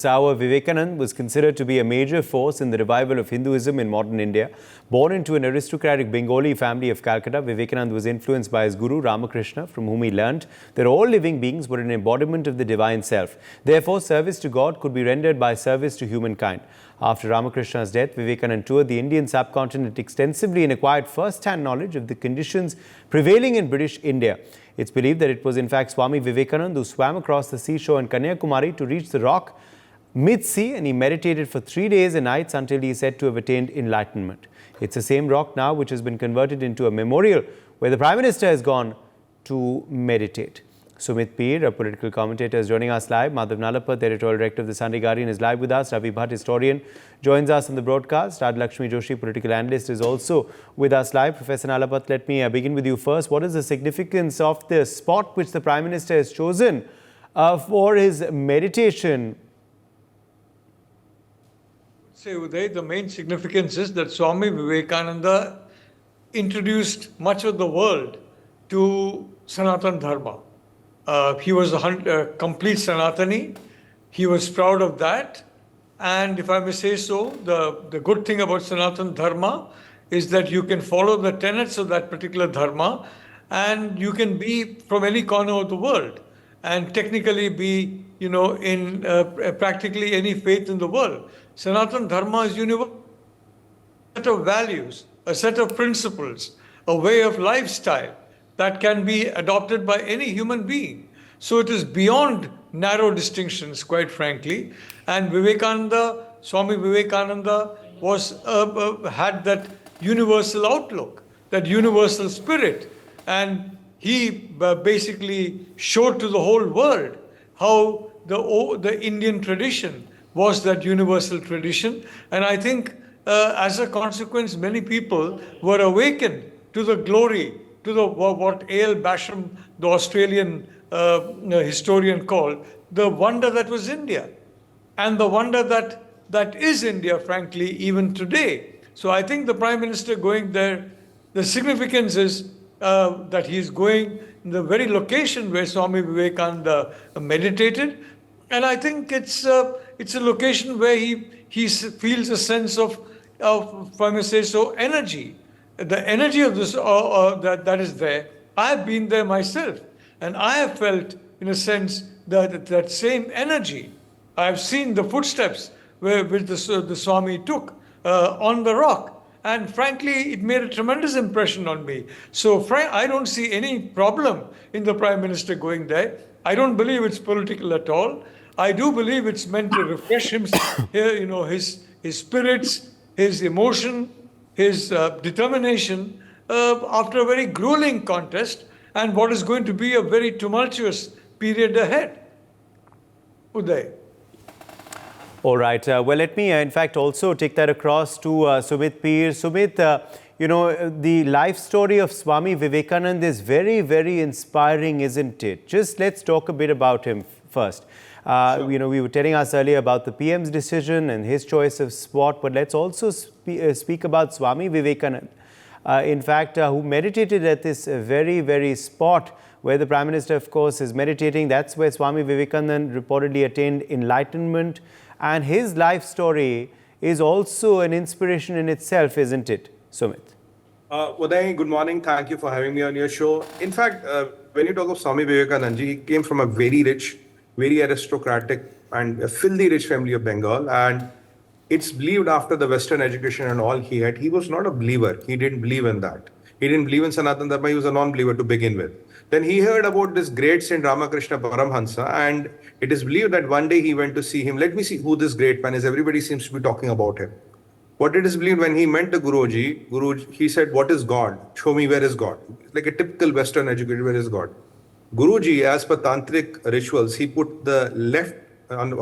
Our Vivekananda was considered to be a major force in the revival of Hinduism in modern India. Born into an aristocratic Bengali family of Calcutta, Vivekananda was influenced by his guru Ramakrishna, from whom he learnt that all living beings were an embodiment of the divine self. Therefore, service to God could be rendered by service to humankind. After Ramakrishna's death, Vivekananda toured the Indian subcontinent extensively and acquired first-hand knowledge of the conditions prevailing in British India. It's believed that it was in fact Swami Vivekananda who swam across the seashore in Kanyakumari to reach the rock mid-sea, and he meditated for 3 days and nights until he is said to have attained enlightenment. It's the same rock now which has been converted into a memorial where the Prime Minister has gone to meditate. Sumit Peer, a political commentator, is joining us live. Madhav Nalapat, the editorial director of the Sunday Guardian, is live with us. Ravi Bhatt, historian, joins us on the broadcast. Raj Lakshmi Joshi, political analyst, is also with us live. Professor Nalapat, let me begin with you first. What is the significance of the spot which the Prime Minister has chosen for his meditation? Say, Uday, the main significance is that Swami Vivekananda introduced much of the world to Sanatana Dharma. He was a complete Sanatani. He was proud of that. And if I may say so, the good thing about Sanatana Dharma is that you can follow the tenets of that particular Dharma and you can be from any corner of the world and technically be, in practically any faith in the world. Sanatana Dharma is universal, a set of values, a set of principles, a way of lifestyle that can be adopted by any human being. So it is beyond narrow distinctions, quite frankly. And Swami Vivekananda had that universal outlook, that universal spirit. And he basically showed to the whole world how the Indian tradition was that universal tradition. And I think as a consequence, many people were awakened to the glory, to what A.L. Basham, the Australian historian, called the wonder that was India, and the wonder that is India, frankly, even today. So I think the Prime Minister going there, the significance is that he is going in the very location where Swami Vivekananda meditated. And I think it's a location where he feels a sense of, if I may say so, energy. The energy of this that is there. I've been there myself, and I have felt, in a sense, that same energy. I've seen the footsteps which the Swami took on the rock. And frankly, it made a tremendous impression on me. So I don't see any problem in the Prime Minister going there. I don't believe it's political at all. I do believe it's meant to refresh him, his spirits, his emotion, his determination after a very grueling contest and what is going to be a very tumultuous period ahead. Uday. All right. Well, let me, in fact, also take that across to Sumit Peer. Sumit, the life story of Swami Vivekananda is very, very inspiring, isn't it? Just let's talk a bit about him first. Sure. We were telling us earlier about the PM's decision and his choice of spot, but let's also speak about Swami Vivekananda, in fact, who meditated at this very, very spot where the Prime Minister, of course, is meditating. That's where Swami Vivekananda reportedly attained enlightenment. And his life story is also an inspiration in itself, isn't it, Sumit? Uday, good morning. Thank you for having me on your show. In fact, when you talk of Swami Vivekananda, he came from a very rich, very aristocratic and a filthy rich family of Bengal. And it's believed after the Western education and all he had, he was not a believer. He didn't believe in that. He didn't believe in Sanatana Dharma. He was a non-believer to begin with. Then he heard about this great Saint Ramakrishna Paramhansa, and it is believed that one day he went to see him. Let me see who this great man is. Everybody seems to be talking about him. What it is believed, when he met the Guruji, he said, "What is God? Show me where is God." Like a typical Western educated, where is God? Guruji, as per tantric rituals, he put the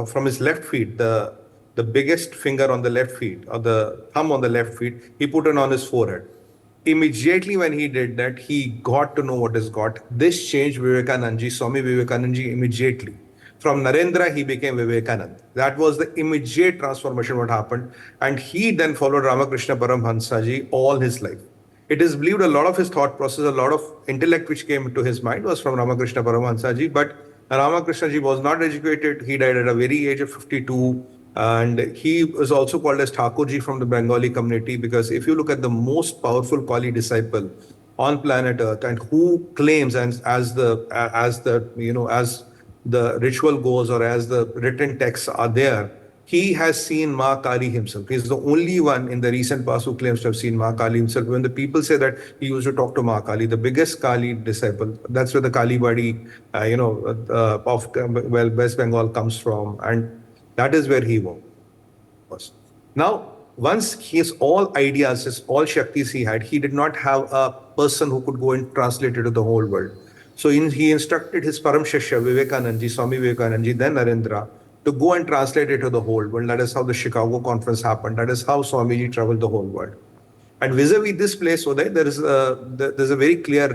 from his left feet, the biggest finger on the left feet, or the thumb on the left feet, he put it on his forehead. Immediately when he did that, he got to know what is God. This changed Vivekananda, Swami Vivekananda immediately. From Narendra, he became Vivekananda. That was the immediate transformation what happened. And he then followed Ramakrishna Paramhansa all his life. It is believed a lot of his thought process, a lot of intellect which came into his mind was from Ramakrishna Paramahansa ji, but Ramakrishna ji was not educated. He died at a very age of 52. And he was also called as Thakurji from the Bengali community, because if you look at the most powerful Kali disciple on planet Earth, and who claims, and as the ritual goes, or as the written texts are there, he has seen Ma Kali himself. He's the only one in the recent past who claims to have seen Ma Kali himself. When the people say that he used to talk to Ma Kali, the biggest Kali disciple, that's where the Kali Badi, of West Bengal comes from, and that is where he was. Now, once his all ideas, his all Shaktis he did not have a person who could go and translate it to the whole world. So he instructed his Param Shishya, Vivekananda, Swami Vivekananda, then Narendra, to go and translate it to the whole world. That is how the Chicago conference happened. That is how Swamiji traveled the whole world. And vis-a-vis this place, Uday, there's a very clear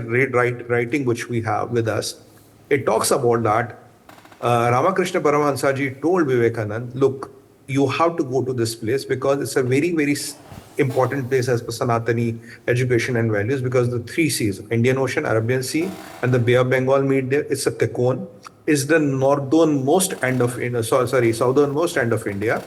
writing which we have with us. It talks about that Ramakrishna Paramahansa ji told Vivekananda, look, you have to go to this place because it's a very, very important place as per Sanatani education and values, because the three seas, Indian Ocean, Arabian Sea, and the Bay of Bengal meet there. It's a Tekon. It's the northernmost end of southernmost end of India.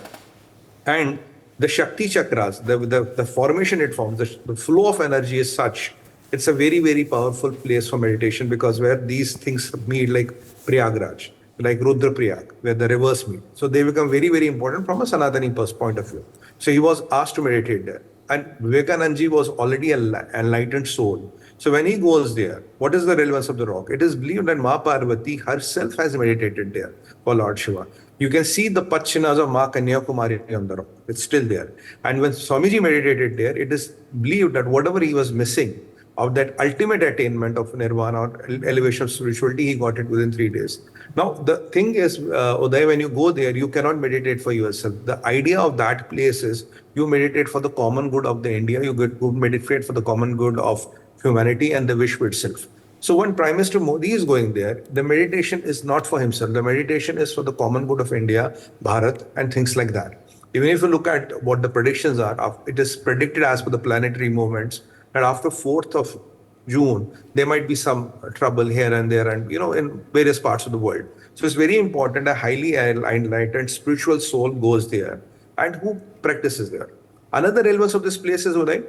And the Shakti chakras, the formation it forms, the flow of energy is such. It's a very, very powerful place for meditation, because where these things meet, like Prayagraj, like Rudraprayag, where the rivers meet. So they become very, very important from a Sanatani point of view. So he was asked to meditate there. And Vivekananda ji was already an enlightened soul. So when he goes there, what is the relevance of the rock? It is believed that Ma Parvati herself has meditated there for Lord Shiva. You can see the Pachinas of Ma Kanyakumari on the rock. It's still there. And when Swamiji meditated there, it is believed that whatever he was missing of that ultimate attainment of nirvana or elevation of spirituality, he got it within 3 days. Now, the thing is, Uday, when you go there, you cannot meditate for yourself. The idea of that place is you meditate for the common good of the India, you meditate for the common good of humanity and the Vishwa itself. So when Prime Minister Modi is going there, the meditation is not for himself. The meditation is for the common good of India, Bharat, and things like that. Even if you look at what the predictions are, it is predicted as per the planetary movements that after 4th of June, there might be some trouble here and there, and in various parts of the world. So it's very important a highly enlightened spiritual soul goes there, and who practices there. Another relevance of this place is, Uday,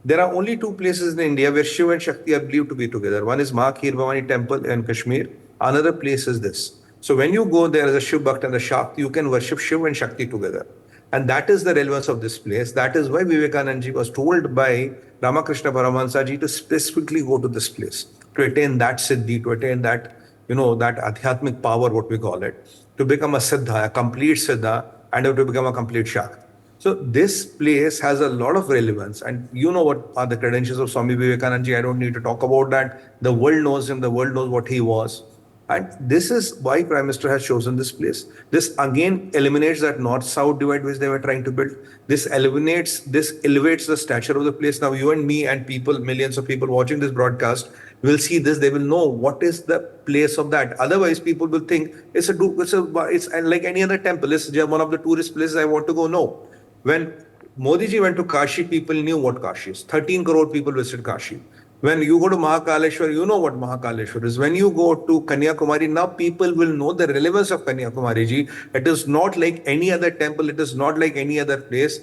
there are only 2 places in India where Shiva and Shakti are believed to be together. One is Ma Kheer Bhavani temple in Kashmir. Another place is this. So when you go there as a Shiv Bhakt and a Shakti, you can worship Shiva and Shakti together. And that is the relevance of this place. That is why Vivekananda ji was told by Ramakrishna Paramahansa ji to specifically go to this place, to attain that siddhi, to attain that, that adhyatmic power, what we call it, to become a siddha, a complete siddha, and to become a complete shakti. So this place has a lot of relevance, and you know what are the credentials of Swami Vivekananda ji. I don't need to talk about that. The world knows him. The world knows what he was. And this is why Prime Minister has chosen this place. This again eliminates that north-south divide which they were trying to build. This elevates the stature of the place. Now you and me and people, millions of people watching this broadcast will see this. They will know what is the place of that. Otherwise, people will think it's like any other temple. It's just one of the tourist places I want to go. No. When Modi ji went to Kashi, people knew what Kashi is. 13 crore people visited Kashi. When you go to Mahakaleshwar, you know what Mahakaleshwar is. When you go to Kanyakumari, now people will know the relevance of Kanyakumari ji. It is not like any other temple. It is not like any other place.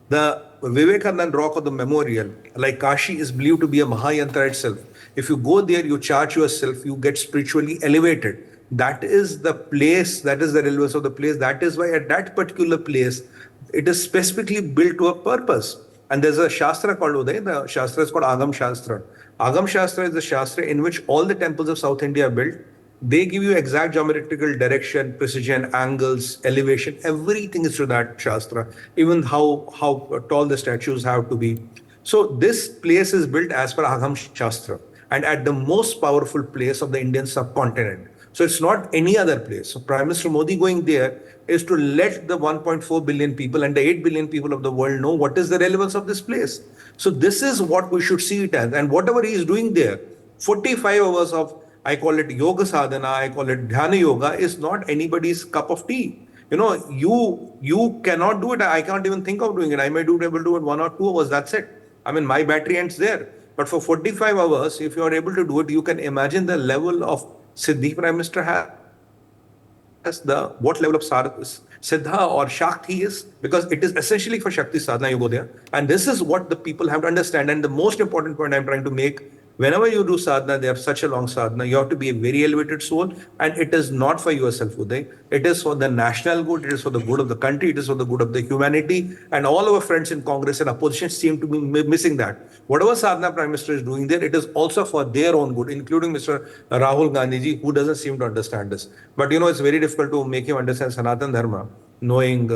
The Vivekananda rock of the memorial, like Kashi, is believed to be a Mahayantra itself. If you go there, you charge yourself, you get spiritually elevated. That is the place, that is the relevance of the place. That is why at that particular place, it is specifically built to a purpose. And there's a Shastra called Uday. The Shastra is called Agam Shastra. Agam Shastra is the Shastra in which all the temples of South India are built. They give you exact geometrical direction, precision, angles, elevation. Everything is to that Shastra. Even how tall the statues have to be. So this place is built as per Agam Shastra, and at the most powerful place of the Indian subcontinent. So it's not any other place. So Prime Minister Modi going there is to let the 1.4 billion people and the 8 billion people of the world know what is the relevance of this place. So this is what we should see it as. And whatever he is doing there, 45 hours of, I call it yoga sadhana, I call it dhyana yoga, is not anybody's cup of tea. You cannot do it. I can't even think of doing it. I may be able to do it 1 or 2 hours. That's it. I mean, my battery ends there. But for 45 hours, if you are able to do it, you can imagine the level of Siddhi Prime Minister has. the what level of siddha or shakti is, because it is essentially for shakti sadhana you go there. And this is what the people have to understand. And the most important point I'm trying to make, whenever you do sadhana, they have such a long sadhana, you have to be a very elevated soul, and it is not for yourself, Uday. It is for the national good, it is for the good of the country, it is for the good of the humanity. And all our friends in Congress and opposition seem to be missing that. Whatever sadhana Prime Minister is doing there, it is also for their own good, including Mr. Rahul Gandhi ji, who doesn't seem to understand this. But it's very difficult to make him understand Sanatan Dharma, knowing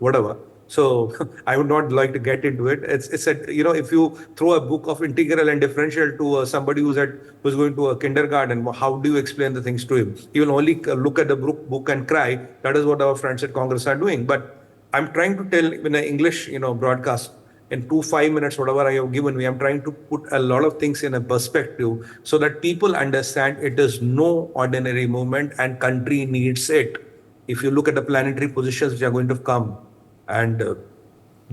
whatever. So I would not like to get into it. It's if you throw a book of integral and differential to somebody who's going to a kindergarten, how do you explain the things to him? He will only look at the book and cry. That is what our friends at Congress are doing. But I'm trying to tell in an English broadcast, in 5 minutes, whatever I have given me, I'm trying to put a lot of things in a perspective so that people understand it is no ordinary movement and country needs it. If you look at the planetary positions which are going to come, and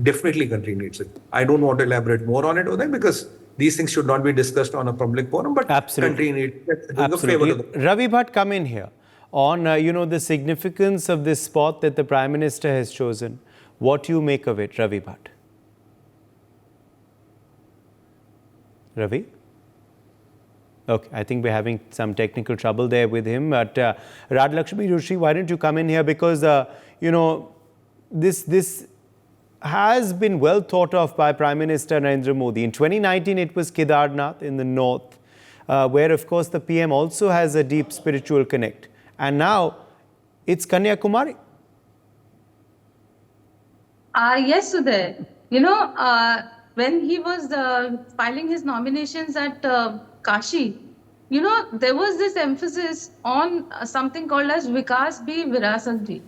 definitely country needs it. I don't want to elaborate more on it, Uday, because these things should not be discussed on a public forum, but country needs it. Absolutely. Ravi Bhatt, come in here on the significance of this spot that the Prime Minister has chosen. What do you make of it, Ravi Bhatt? Ravi? Okay, I think we're having some technical trouble there with him. But Radhalakshmi Joshi, why don't you come in here? Because, this has been well thought of by Prime Minister Narendra Modi. In 2019, it was Kedarnath in the north, where, of course, the PM also has a deep spiritual connect. And now it's Kanyakumari. Yes, Uday. When he was filing his nominations at Kashi, there was this emphasis on something called as Vikas Bhi Virasat Bhi.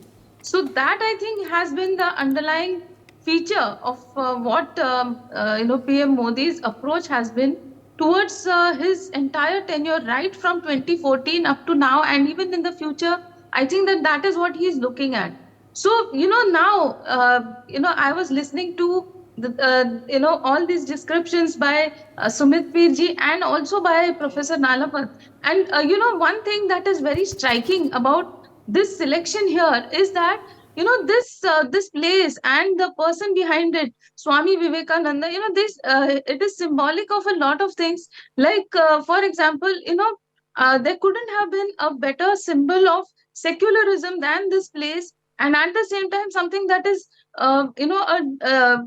So that, I think, has been the underlying feature of what PM Modi's approach has been towards his entire tenure, right from 2014 up to now, and even in the future. I think that is what he's looking at. So now I was listening to all these descriptions by Sumit Peerji and also by Professor Nalapat. And one thing that is very striking about this selection here is that this place and the person behind it, Swami Vivekananda, it is symbolic of a lot of things. Like for example, there couldn't have been a better symbol of secularism than this place, and at the same time something that is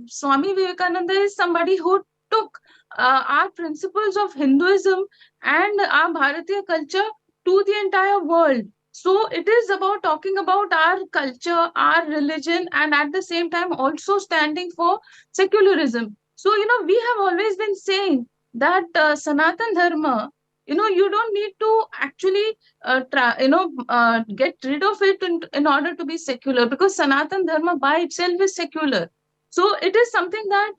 Swami Vivekananda is somebody who took our principles of Hinduism and our Bharatiya culture to the entire world. So it is about talking about our culture, our religion, and at the same time also standing for secularism. So, we have always been saying that Sanatan Dharma, you don't need to actually get rid of it in order to be secular, because Sanatan Dharma by itself is secular. So it is something that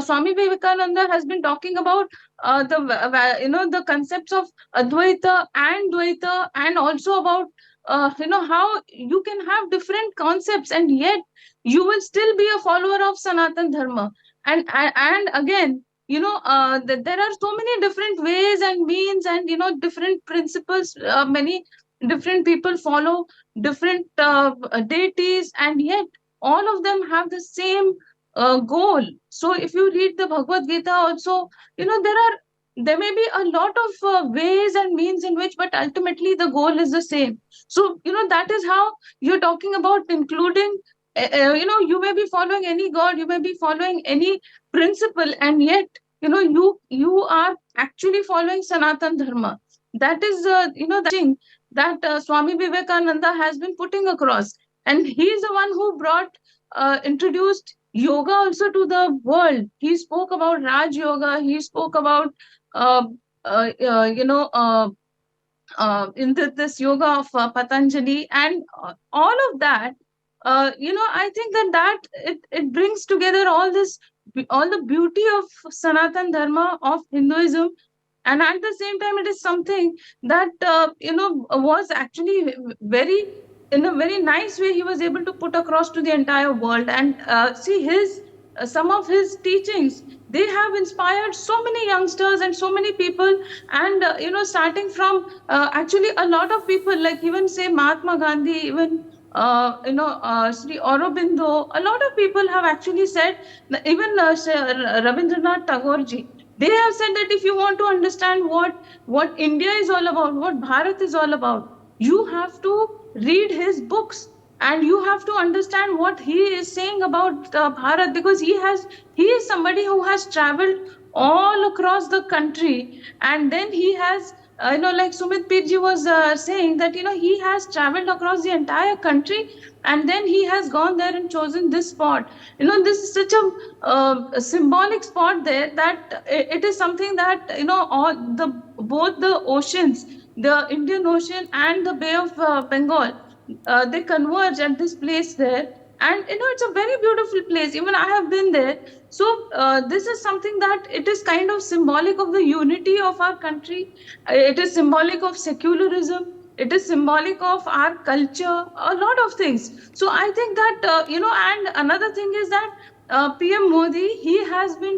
Swami Vivekananda has been talking about the concepts of Advaita and Dvaita, and also about how you can have different concepts and yet you will still be a follower of Sanatan Dharma. And again, there are so many different ways and means and different principles. Many different people follow different deities, and yet all of them have the same goal. So if you read the Bhagavad Gita also, there may be a lot of ways and means in which, but ultimately the goal is the same. So that is how you're talking about including. You may be following any god, you may be following any principle, and yet you are actually following Sanatan Dharma. That is the thing that Swami Vivekananda has been putting across, and he is the one who introduced yoga also to the world. He spoke about Raj Yoga. He spoke about in this yoga of Patanjali, and all of that. I think that it brings together all the beauty of Sanatan Dharma, of Hinduism, and at the same time it is something that was actually in a very nice way he was able to put across to the entire world. And see, his some of his teachings, they have inspired so many youngsters and so many people. And starting from actually a lot of people, like even say Mahatma Gandhi, even Sri Aurobindo, a lot of people have actually said, even Rabindranath Tagore ji, they have said that if you want to understand what India is all about, what Bharat is all about, you have to read his books, and you have to understand what he is saying about Bharat, because he is somebody who has traveled all across the country, and then he has like Sumit Pirji was saying that he has traveled across the entire country, and then he has gone there and chosen this spot. This is such a symbolic spot there, that it is something that all the both the oceans, the Indian Ocean and the Bay of Bengal, they converge at this place there. And it's a very beautiful place. Even I have been there. So this is something that it is kind of symbolic of the unity of our country. It is symbolic of secularism. It is symbolic of our culture, a lot of things. So I think that and another thing is that PM Modi, he has been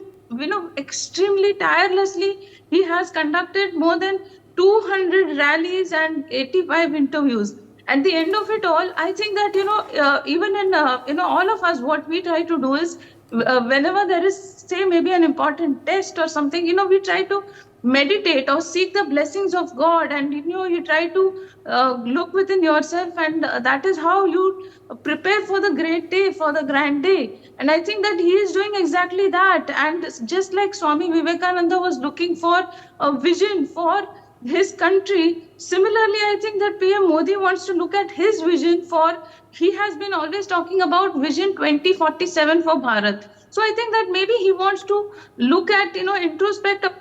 extremely tirelessly, he has conducted more than 200 rallies and 85 interviews. At the end of it all, I think that even in all of us, what we try to do is whenever there is, say, maybe an important test or something, we try to meditate or seek the blessings of God, and you try to look within yourself, and that is how you prepare for the great day, for the grand day. And I think that he is doing exactly that. And just like Swami Vivekananda was looking for a vision for his country, similarly I think that PM Modi wants to look at his vision for, he has been always talking about vision 2047 for Bharat. So I think that maybe he wants to look at introspect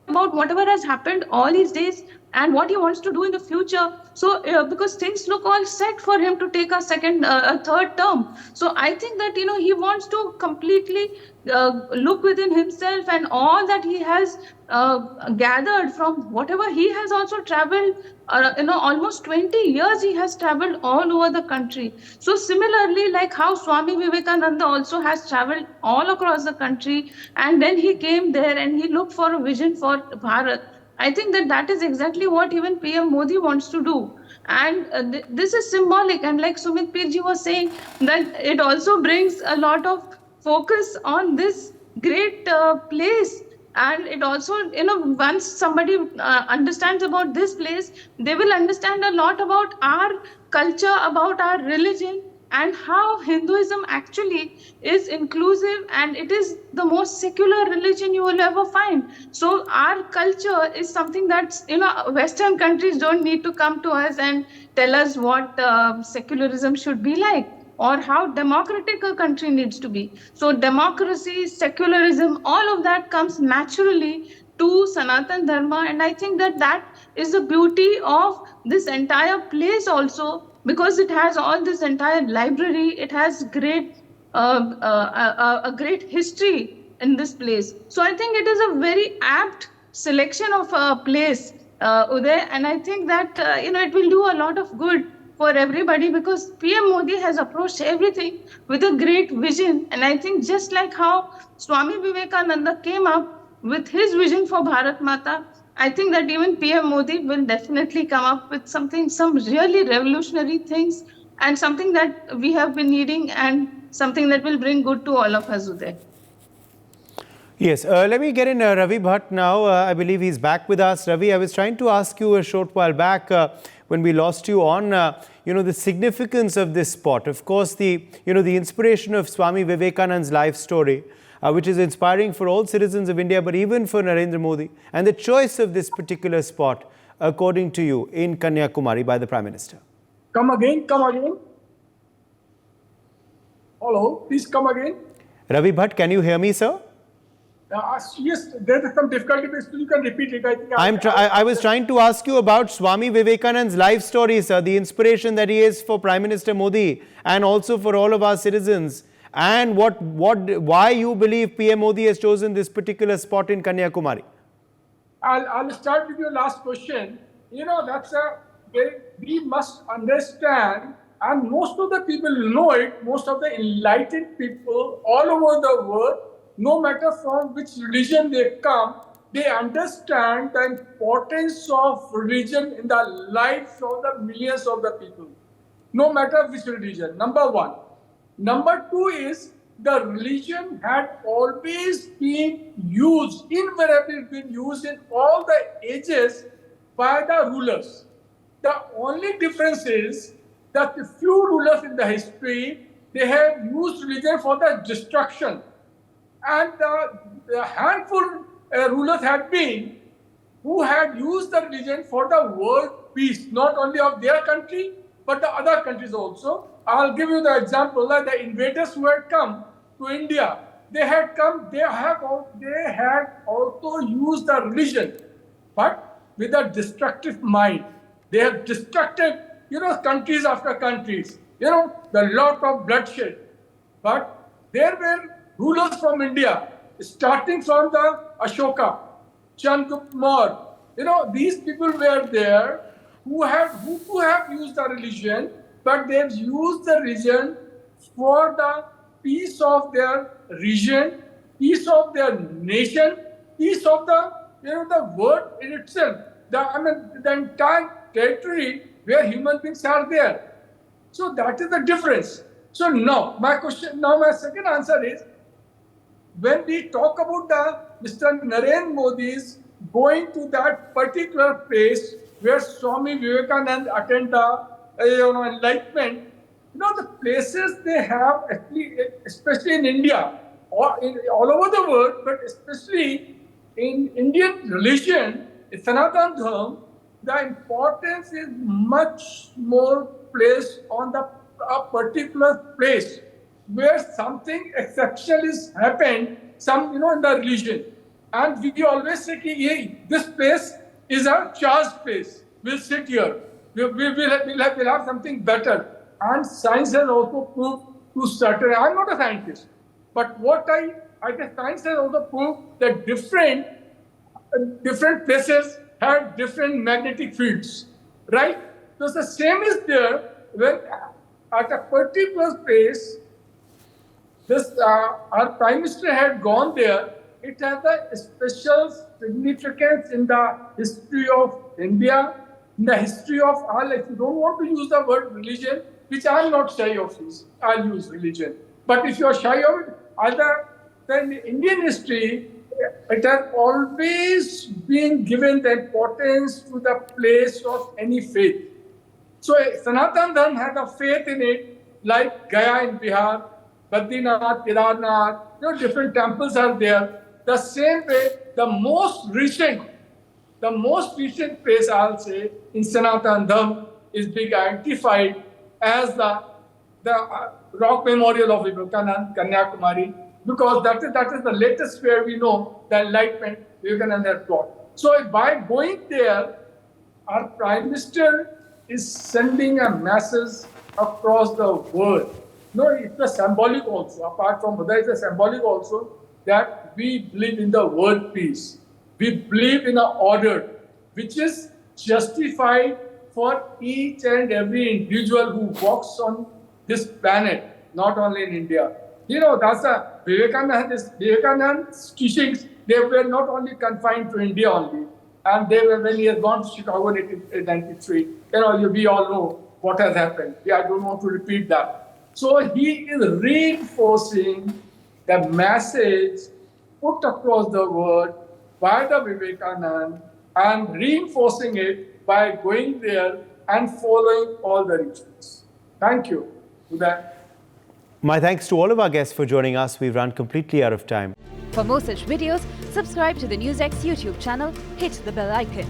about whatever has happened all his days and what he wants to do in the future. So because things look all set for him to take a third term. So I think that he wants to completely look within himself, and all that he has gathered from whatever he has also traveled, almost 20 years he has traveled all over the country. So similarly, like how Swami Vivekananda also has traveled all across the country, and then he came there and he looked for a vision for Bharat. I think that that is exactly what even PM Modi wants to do. And this is symbolic. And like Sumit Pirji was saying, that it also brings a lot of focus on this great place. And it also, once somebody understands about this place, they will understand a lot about our culture, about our religion, and how Hinduism actually is inclusive, and it is the most secular religion you will ever find. So our culture is something that's, Western countries don't need to come to us and tell us what secularism should be like, or how democratic a country needs to be. So democracy, secularism, all of that comes naturally to Sanatan Dharma. And I think that that is the beauty of this entire place also, because it has all this entire library, it has a great history in this place. So I think it is a very apt selection of a place, Uday, and I think that it will do a lot of good for everybody, because PM Modi has approached everything with a great vision. And I think just like how Swami Vivekananda came up with his vision for Bharat Mata, I think that even PM Modi will definitely come up with some really revolutionary things, and something that we have been needing, and something that will bring good to all of us, Uday. Yes, let me get in Ravi Bhatt now. I believe he's back with us. Ravi, I was trying to ask you a short while back when we lost you on, the significance of this spot. Of course, the inspiration of Swami Vivekananda's life story, which is inspiring for all citizens of India, but even for Narendra Modi, and the choice of this particular spot, according to you, in Kanyakumari by the Prime Minister. Come again, come again. Hello, please come again. Ravi Bhatt, can you hear me, sir? Yes, there is some difficulty, but you can repeat it. I think I was trying to ask you about Swami Vivekananda's life story, sir, the inspiration that he is for Prime Minister Modi and also for all of our citizens, and why you believe PM Modi has chosen this particular spot in Kanyakumari. I'll start with your last question. That's we must understand And most of the people know it, most of the enlightened people all over the world, no matter from which religion they come, they understand the importance of religion in the lives of the millions of the people, no matter which religion, number one. Number two is the religion had always been used, invariably been used in all the ages by the rulers. The only difference is that the few rulers in the history, they have used religion for the destruction. And the handful rulers had been who had used the religion for the world peace, not only of their country, but the other countries also. I'll give you the example that the invaders who had come to India, they had also used the religion, but with a destructive mind. They have destructed, countries after countries, the lot of bloodshed. But there were rulers from India, starting from the Ashoka, Kanyakumari, these people were there who have used the religion, but they've used the religion for the peace of their region, peace of their nation, peace of the world in itself. The entire territory where human beings are there. So that is the difference. So now my second answer is, when we talk about Mr. Narendra Modi's going to that particular place where Swami Vivekananda attended the enlightenment, the places they have, especially in India, or all over the world, but especially in Indian religion, Sanatana Dharma, the importance is much more placed on a particular place where something exceptional is happened, in the religion. And we always say, hey, this place is a charged place. We'll sit here. We'll have something better. And science has also proved to certain. I'm not a scientist, but what I guess science has also proved that different places have different magnetic fields, right? So the same is there when at a particular place, our Prime Minister had gone there. It has a special significance in the history of India, in the history of our life. You don't want to use the word religion, which I'm not shy of. I'll use religion. But if you're shy of it, then in Indian history, it has always been given the importance to the place of any faith. So Sanatana Dharma had a faith in it, like Gaya in Bihar, Badrinath, Kedarnath, different temples are there. The same way, the most recent place, I'll say, in Sanatana Dharma is being identified as the rock memorial of Vivekananda, Kanyakumari, because that is the latest where we know the enlightenment Vivekananda had brought. So by going there, our Prime Minister is sending a message across the world. No, it's a symbolic also. Apart from whether it's a symbolic also, that we believe in the world peace. We believe in an order which is justified for each and every individual who walks on this planet, not only in India. That's a Vivekananda's teachings. They were not only confined to India only, and they were when he had gone to Chicago in 1893. We all know what has happened. I don't want to repeat that. So he is reinforcing the message put across the world by the Vivekananda and reinforcing it by going there and following all the rituals. Thank you for that. My thanks to all of our guests for joining us. We've run completely out of time. For more such videos, subscribe to the NewsX YouTube channel, hit the bell icon.